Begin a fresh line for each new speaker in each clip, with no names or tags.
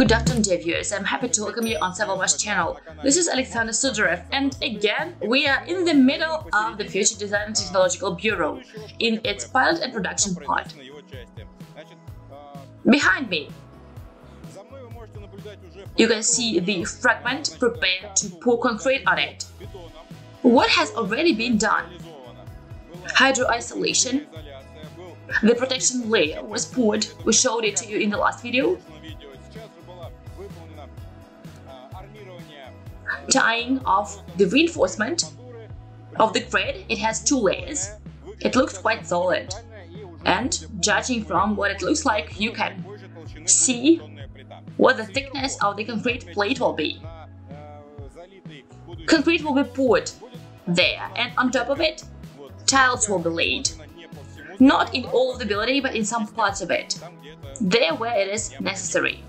Good afternoon, dear viewers. I'm happy to welcome you on Sovelmash channel. This is Alexander Sudarev, and again, we are in the middle of the Future Design and Technological Bureau in its pilot and production part. Behind me, you can see the fragment prepared to pour concrete on it. What has already been done? Hydro-isolation. The protection layer was poured. We showed it to you in the last video. Tying of the reinforcement of the grid. It has two layers. It looks quite solid, and judging from what it looks like, you can see what the thickness of the concrete plate will be. Concrete will be poured there, and on top of it, tiles will be laid. Not in all of the building, but in some parts of it, there where it is necessary.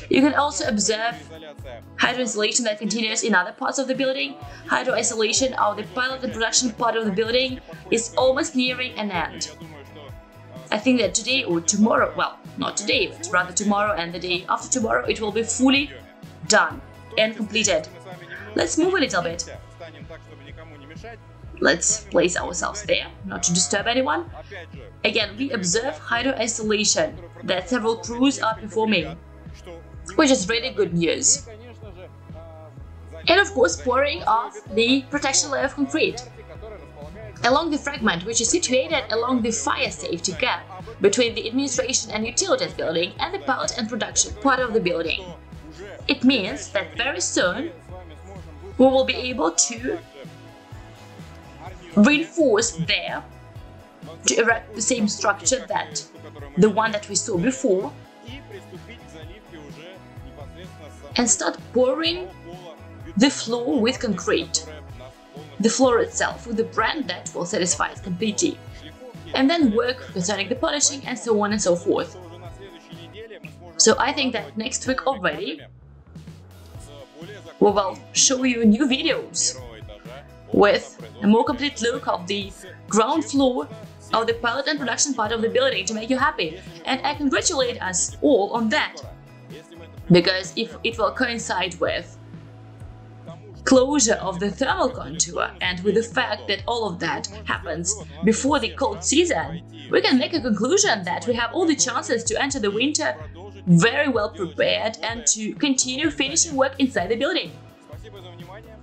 You can also observe hydro-insulation that continues in other parts of the building. Hydro-isolation of the pilot and production part of the building is almost nearing an end. I think that today or tomorrow, well, not today, but rather tomorrow and the day after tomorrow, it will be fully done and completed. Let's move a little bit. Let's place ourselves there, not to disturb anyone. Again, we observe hydro-isolation that several crews are performing, which is really good news. And of course, pouring of the protection layer of concrete along the fragment, which is situated along the fire safety gap between the administration and utilities building and the pilot and production part of the building. It means that very soon we will be able to reinforce there to erect the same structure that the one that we saw before, and start pouring the floor with concrete, the floor itself with the brand that will satisfy us completely, and then work concerning the polishing and so on and so forth. So I think that next week already we will show you new videos with a more complete look of the ground floor of the pilot and production part of the building to make you happy, and I congratulate us all on that. Because if it will coincide with closure of the thermal contour and with the fact that all of that happens before the cold season, we can make a conclusion that we have all the chances to enter the winter very well prepared and to continue finishing work inside the building.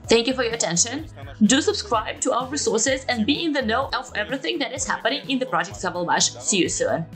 Thank you for your attention. Do subscribe to our resources and be in the know of everything that is happening in the project Sovelmash. See you soon.